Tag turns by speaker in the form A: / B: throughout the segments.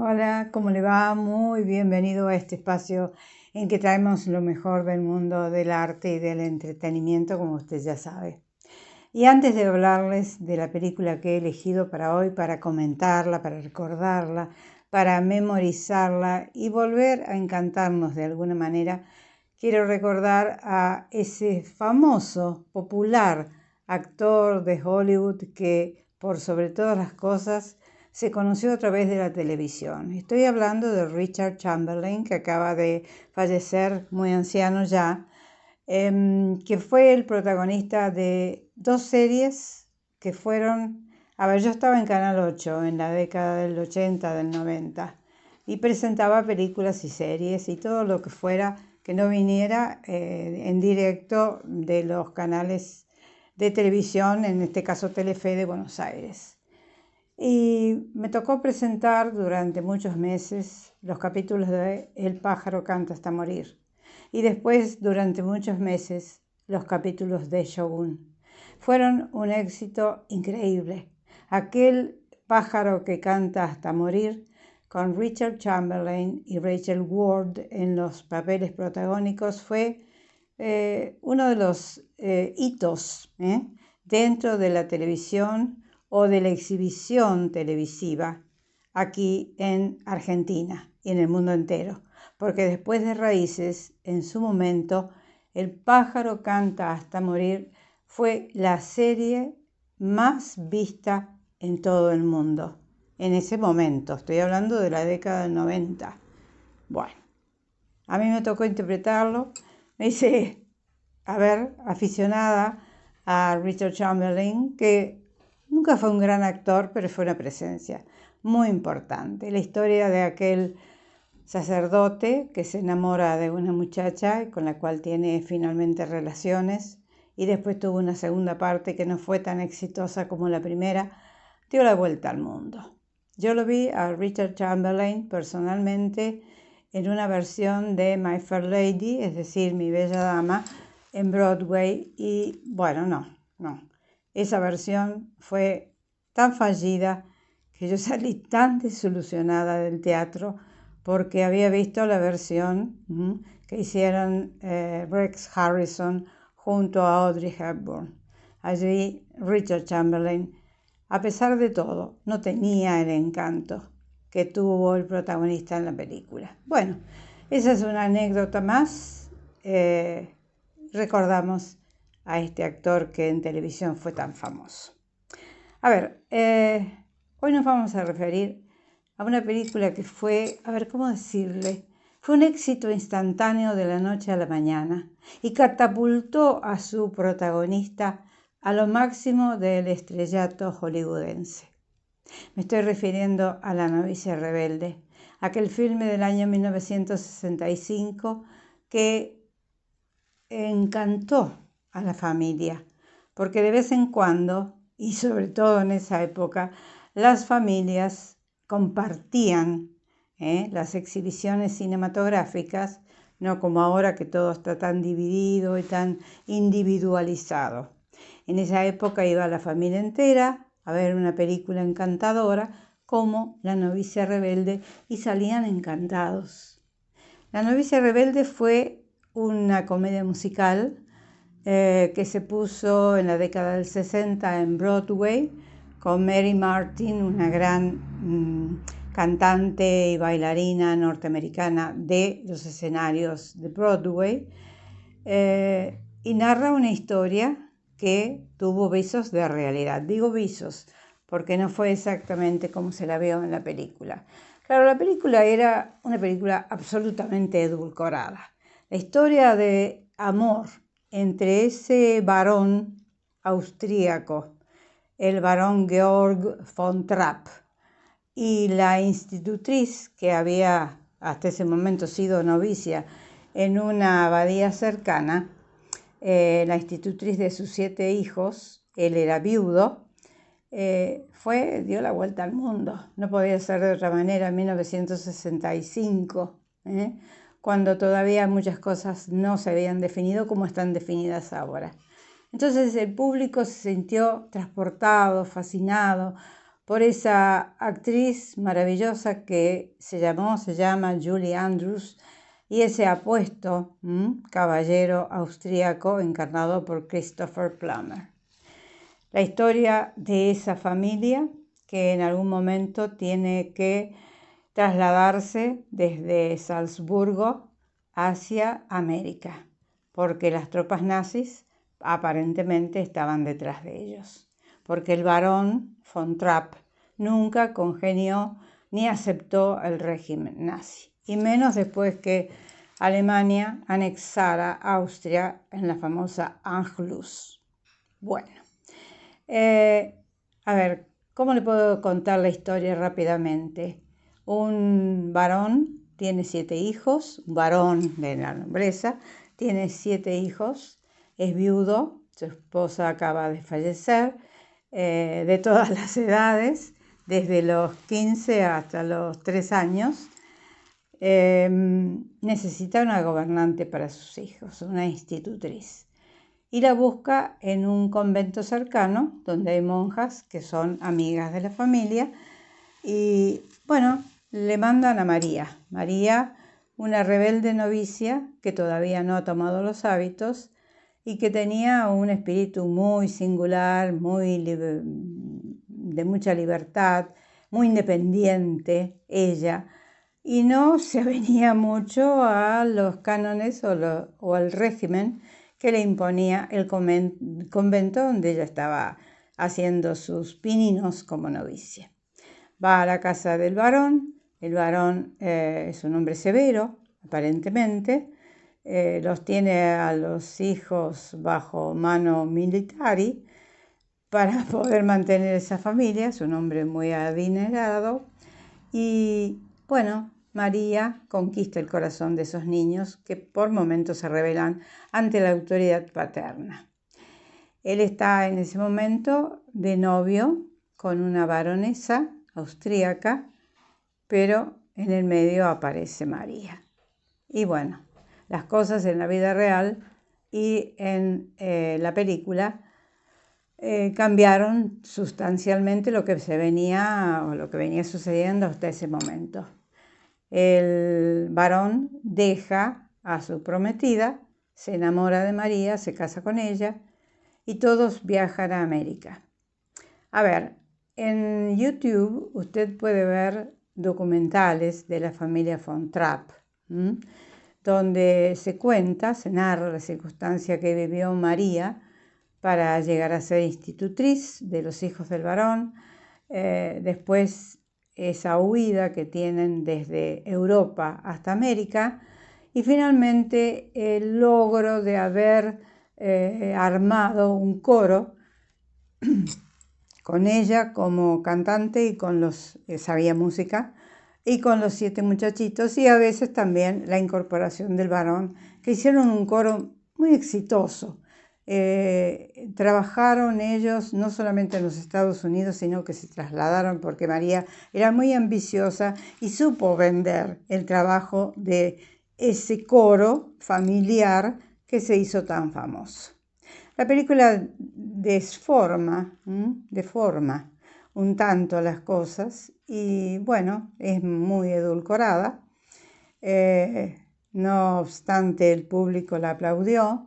A: Hola, ¿cómo le va? Muy bienvenido a este espacio en que traemos lo mejor del mundo del arte y del entretenimiento, como usted ya sabe. Y antes de hablarles de la película que he elegido para hoy, para comentarla, para recordarla, para memorizarla y volver a encantarnos de alguna manera, quiero recordar a ese famoso, popular actor de Hollywood que, por sobre todas las cosas, se conoció a través de la televisión. Estoy hablando de Richard Chamberlain, que acaba de fallecer muy anciano ya, que fue el protagonista de dos series que fueron... yo estaba en Canal 8 en la década del 80, del 90, y presentaba películas y series y todo lo que fuera que no viniera en directo de los canales de televisión, en este caso Telefe de Buenos Aires. Y me tocó presentar durante muchos meses los capítulos de El pájaro canta hasta morir. Y después, durante muchos meses, los capítulos de Shogun. Fueron un éxito increíble. Aquel pájaro que canta hasta morir, con Richard Chamberlain y Rachel Ward en los papeles protagónicos, fue uno de los hitos dentro de la televisión o de la exhibición televisiva aquí en Argentina y en el mundo entero, porque después de Raíces, en su momento, El pájaro canta hasta morir fue la serie más vista en todo el mundo. En ese momento, estoy hablando de la década del 90. Bueno, a mí me tocó interpretarlo. Me hice, aficionada a Richard Chamberlain, que nunca fue un gran actor, pero fue una presencia muy importante. La historia de aquel sacerdote que se enamora de una muchacha con la cual tiene finalmente relaciones y después tuvo una segunda parte que no fue tan exitosa como la primera, dio la vuelta al mundo. Yo lo vi a Richard Chamberlain personalmente en una versión de My Fair Lady, es decir, Mi Bella Dama, en Broadway, y bueno, no. Esa versión fue tan fallida que yo salí tan desilusionada del teatro porque había visto la versión que hicieron Rex Harrison junto a Audrey Hepburn. Allí Richard Chamberlain, a pesar de todo, no tenía el encanto que tuvo el protagonista en la película. Bueno, esa es una anécdota más. Recordamos a este actor que en televisión fue tan famoso. Hoy nos vamos a referir a una película que fue, ¿cómo decirle? Fue un éxito instantáneo de la noche a la mañana y catapultó a su protagonista a lo máximo del estrellato hollywoodense. Me estoy refiriendo a La novicia rebelde, aquel filme del año 1965 que encantó a la familia, porque de vez en cuando, y sobre todo en esa época, las familias compartían las exhibiciones cinematográficas, no como ahora que todo está tan dividido y tan individualizado. En esa época iba la familia entera a ver una película encantadora como La novicia rebelde y salían encantados. La novicia rebelde fue una comedia musical que se puso en la década del 60 en Broadway con Mary Martin, una gran cantante y bailarina norteamericana de los escenarios de Broadway, y narra una historia que tuvo visos de realidad. Digo visos porque no fue exactamente como se la vio en la película. Claro, la película era una película absolutamente edulcorada. La historia de amor entre ese varón austríaco, el varón Georg von Trapp, y la institutriz que había hasta ese momento sido novicia en una abadía cercana, la institutriz de sus 7 hijos, él era viudo, dio la vuelta al mundo. No podía ser de otra manera en 1965, cuando todavía muchas cosas no se habían definido como están definidas ahora. Entonces el público se sintió transportado, fascinado por esa actriz maravillosa que se llama Julie Andrews, y ese apuesto caballero austríaco encarnado por Christopher Plummer. La historia de esa familia que en algún momento tiene que trasladarse desde Salzburgo hacia América, porque las tropas nazis aparentemente estaban detrás de ellos, porque el barón von Trapp nunca congenió ni aceptó el régimen nazi, y menos después que Alemania anexara Austria en la famosa Anschluss. Bueno, a ver, ¿cómo le puedo contar la historia rápidamente? Un varón tiene 7 hijos, un varón de la nobleza, tiene 7 hijos, es viudo, su esposa acaba de fallecer, de todas las edades, desde los 15 hasta los 3 años. Necesita una gobernante para sus hijos, una institutriz. Y la busca en un convento cercano, donde hay monjas que son amigas de la familia. Y bueno, le mandan a María. María, una rebelde novicia que todavía no ha tomado los hábitos y que tenía un espíritu muy singular, de mucha libertad, muy independiente ella, y no se avenía mucho a los cánones o al régimen que le imponía el convento donde ella estaba haciendo sus pininos como novicia. Va a la casa del varón, el varón es un hombre severo, aparentemente, los tiene a los hijos bajo mano militar para poder mantener esa familia, es un hombre muy adinerado, y bueno, María conquista el corazón de esos niños que por momentos se rebelan ante la autoridad paterna. Él está en ese momento de novio con una baronesa austríaca, pero en el medio aparece María. Y bueno, las cosas en la vida real y en la película cambiaron sustancialmente lo que venía sucediendo hasta ese momento. El varón deja a su prometida, se enamora de María, se casa con ella y todos viajan a América. A ver, en YouTube usted puede ver documentales de la familia von Trapp, donde se narra la circunstancia que vivió María para llegar a ser institutriz de los hijos del varón, después esa huida que tienen desde Europa hasta América y finalmente el logro de haber armado un coro con ella como cantante y con sabía música, y con los 7 muchachitos, y a veces también la incorporación del varón, que hicieron un coro muy exitoso. Trabajaron ellos no solamente en los Estados Unidos, sino que se trasladaron porque María era muy ambiciosa y supo vender el trabajo de ese coro familiar que se hizo tan famoso. La película deforma un tanto las cosas y bueno, es muy edulcorada. No obstante, el público la aplaudió.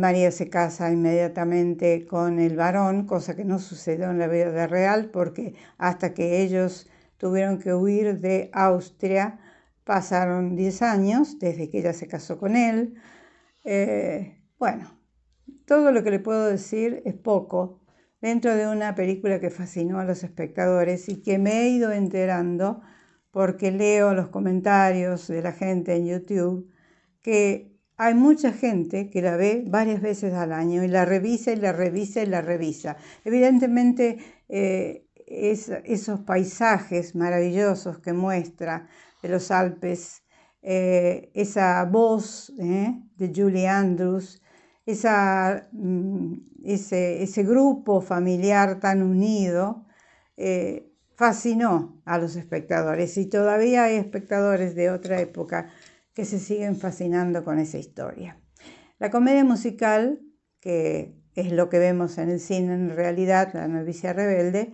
A: María se casa inmediatamente con el varón, cosa que no sucedió en la vida real porque hasta que ellos tuvieron que huir de Austria pasaron 10 años desde que ella se casó con él. Bueno, todo lo que le puedo decir es poco dentro de una película que fascinó a los espectadores y que me he ido enterando porque leo los comentarios de la gente en YouTube, que hay mucha gente que la ve varias veces al año y la revisa y la revisa y la revisa. Evidentemente, esos paisajes maravillosos que muestra de los Alpes, esa voz de Julie Andrews, ese grupo familiar tan unido, fascinó a los espectadores y todavía hay espectadores de otra época que se siguen fascinando con esa historia. La comedia musical, que es lo que vemos en el cine en realidad, La novicia rebelde,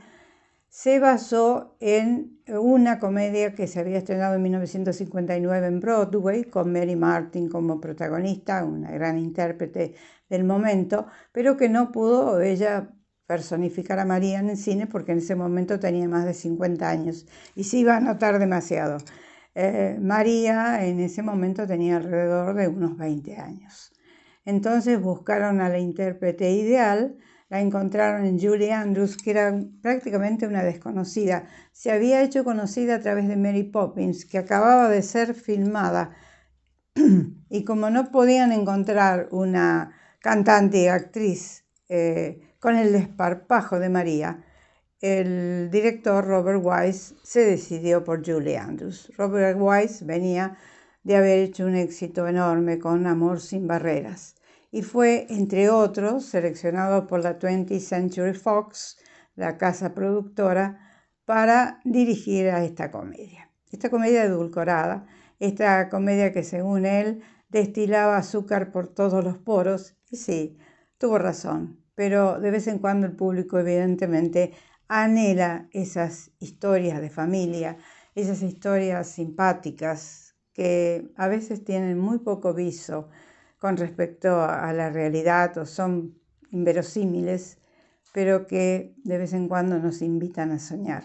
A: se basó en una comedia que se había estrenado en 1959 en Broadway, con Mary Martin como protagonista, una gran intérprete del momento, pero que no pudo ella personificar a María en el cine porque en ese momento tenía más de 50 años y se iba a notar demasiado. María en ese momento tenía alrededor de unos 20 años. Entonces buscaron a la intérprete ideal, la encontraron en Julie Andrews, que era prácticamente una desconocida. Se había hecho conocida a través de Mary Poppins, que acababa de ser filmada. Y como no podían encontrar una cantante y actriz con el desparpajo de María, el director Robert Wise se decidió por Julie Andrews. Robert Wise venía de haber hecho un éxito enorme con Amor sin barreras y fue, entre otros, seleccionado por la 20th Century Fox, la casa productora, para dirigir a esta comedia edulcorada, esta comedia que según él destilaba azúcar por todos los poros. Y sí, tuvo razón, pero de vez en cuando el público evidentemente anhela esas historias de familia, esas historias simpáticas que a veces tienen muy poco viso con respecto a la realidad o son inverosímiles, pero que de vez en cuando nos invitan a soñar.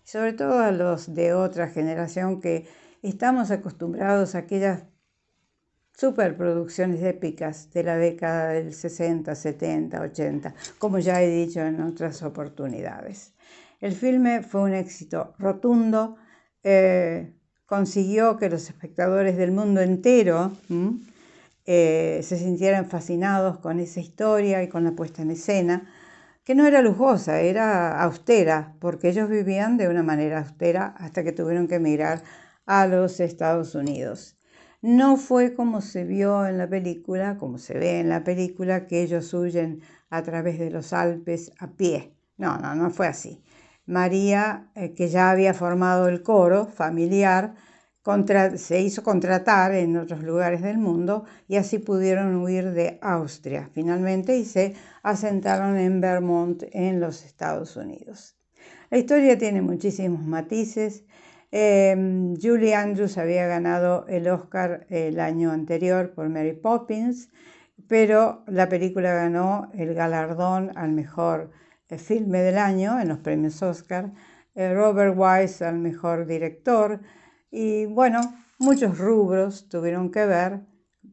A: Sobre todo a los de otra generación que estamos acostumbrados a aquellas superproducciones épicas de la década del 60, 70, 80, como ya he dicho en otras oportunidades. El filme fue un éxito rotundo, consiguió que los espectadores del mundo entero se sintieran fascinados con esa historia y con la puesta en escena, que no era lujosa, era austera, porque ellos vivían de una manera austera hasta que tuvieron que emigrar a los Estados Unidos. No fue como se vio en la película, como se ve en la película, que ellos huyen a través de los Alpes a pie. No fue así. María, que ya había formado el coro familiar, se hizo contratar en otros lugares del mundo y así pudieron huir de Austria finalmente y se asentaron en Vermont, en los Estados Unidos. La historia tiene muchísimos matices. Julie Andrews había ganado el Oscar el año anterior por Mary Poppins, pero la película ganó el galardón al mejor filme del año en los premios Oscar, Robert Wise al mejor director, y bueno, muchos rubros tuvieron que ver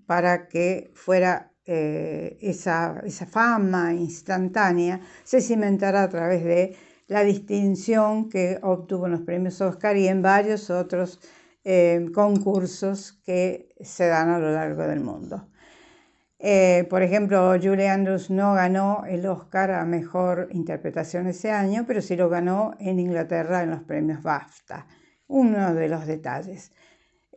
A: para que fuera esa fama instantánea se cimentara a través de la distinción que obtuvo en los premios Oscar y en varios otros concursos que se dan a lo largo del mundo. Por ejemplo, Julie Andrews no ganó el Oscar a Mejor Interpretación ese año, pero sí lo ganó en Inglaterra en los premios BAFTA. Uno de los detalles.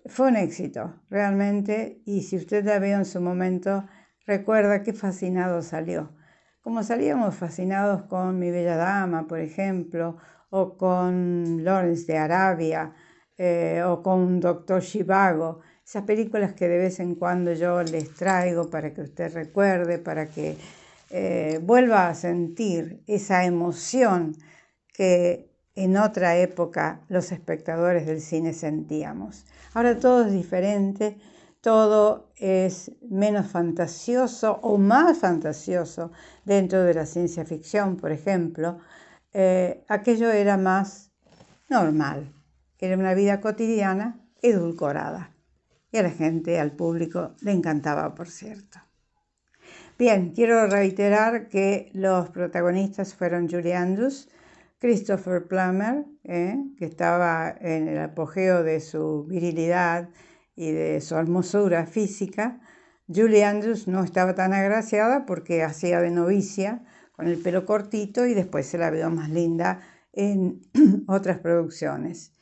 A: Fue un éxito, realmente, y si usted la vio en su momento, recuerda qué fascinado salió. Como salíamos fascinados con Mi Bella Dama, por ejemplo, o con Lawrence de Arabia, o con Doctor Zhivago, esas películas que de vez en cuando yo les traigo para que usted recuerde, para que vuelva a sentir esa emoción que en otra época los espectadores del cine sentíamos. Ahora todo es diferente, todo es menos fantasioso o más fantasioso dentro de la ciencia ficción, por ejemplo. Aquello era más normal, era una vida cotidiana edulcorada. Y a la gente, al público, le encantaba, por cierto. Bien, quiero reiterar que los protagonistas fueron Julie Andrews, Christopher Plummer, que estaba en el apogeo de su virilidad y de su hermosura física. Julie Andrews no estaba tan agraciada porque hacía de novicia con el pelo cortito y después se la vio más linda en otras producciones.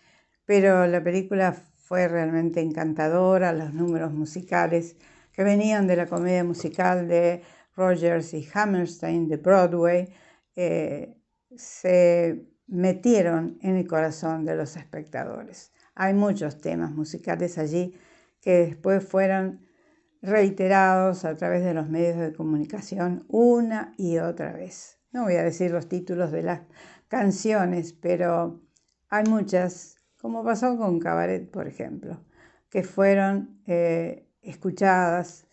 A: Pero la película fue realmente encantadora, los números musicales que venían de la comedia musical de Rodgers y Hammerstein de Broadway, se metieron en el corazón de los espectadores. Hay muchos temas musicales allí que después fueron reiterados a través de los medios de comunicación una y otra vez. No voy a decir los títulos de las canciones, pero hay muchas, como pasó con Cabaret, por ejemplo, que fueron escuchadas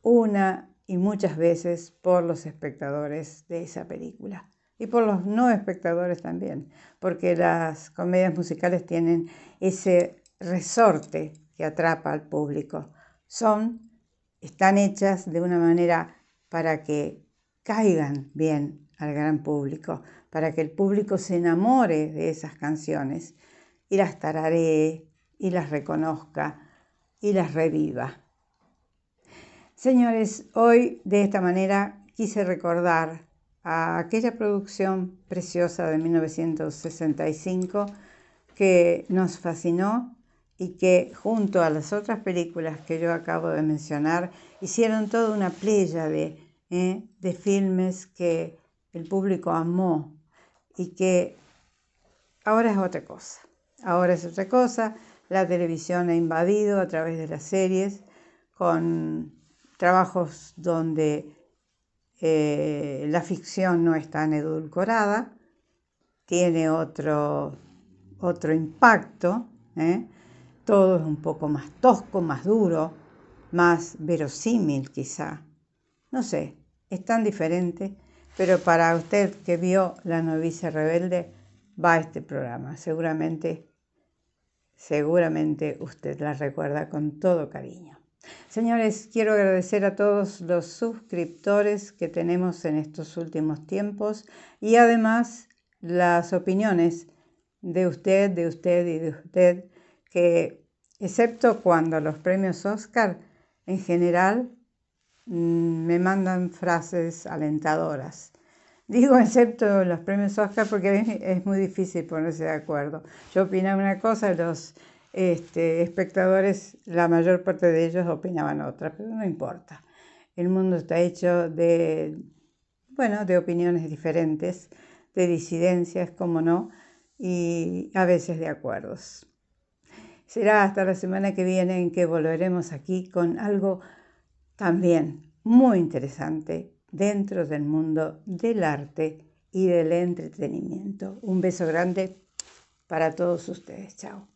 A: una y muchas veces por los espectadores de esa película y por los no espectadores también, porque las comedias musicales tienen ese resorte que atrapa al público. Están hechas de una manera para que caigan bien al gran público, para que el público se enamore de esas canciones y las tararee y las reconozca y las reviva. Señores, hoy de esta manera quise recordar a aquella producción preciosa de 1965 que nos fascinó y que junto a las otras películas que yo acabo de mencionar hicieron toda una pléyade de filmes que el público amó y que ahora es otra cosa. Ahora es otra cosa. La televisión ha invadido a través de las series con trabajos donde la ficción no es tan edulcorada, tiene otro impacto, todo es un poco más tosco, más duro, más verosímil quizá. No sé, es tan diferente, pero para usted que vio La novicia rebelde, va a este programa. Seguramente usted la recuerda con todo cariño. Señores, quiero agradecer a todos los suscriptores que tenemos en estos últimos tiempos y además las opiniones de usted, que excepto cuando los premios Oscar, en general, me mandan frases alentadoras. Digo excepto los premios Oscar porque es muy difícil ponerse de acuerdo. Yo opinaba una cosa, los espectadores, la mayor parte de ellos opinaban otra, pero no importa. El mundo está hecho de opiniones diferentes, de disidencias, como no, y a veces de acuerdos. Será hasta la semana que viene en que volveremos aquí con algo también muy interesante dentro del mundo del arte y del entretenimiento. Un beso grande para todos ustedes. Chao.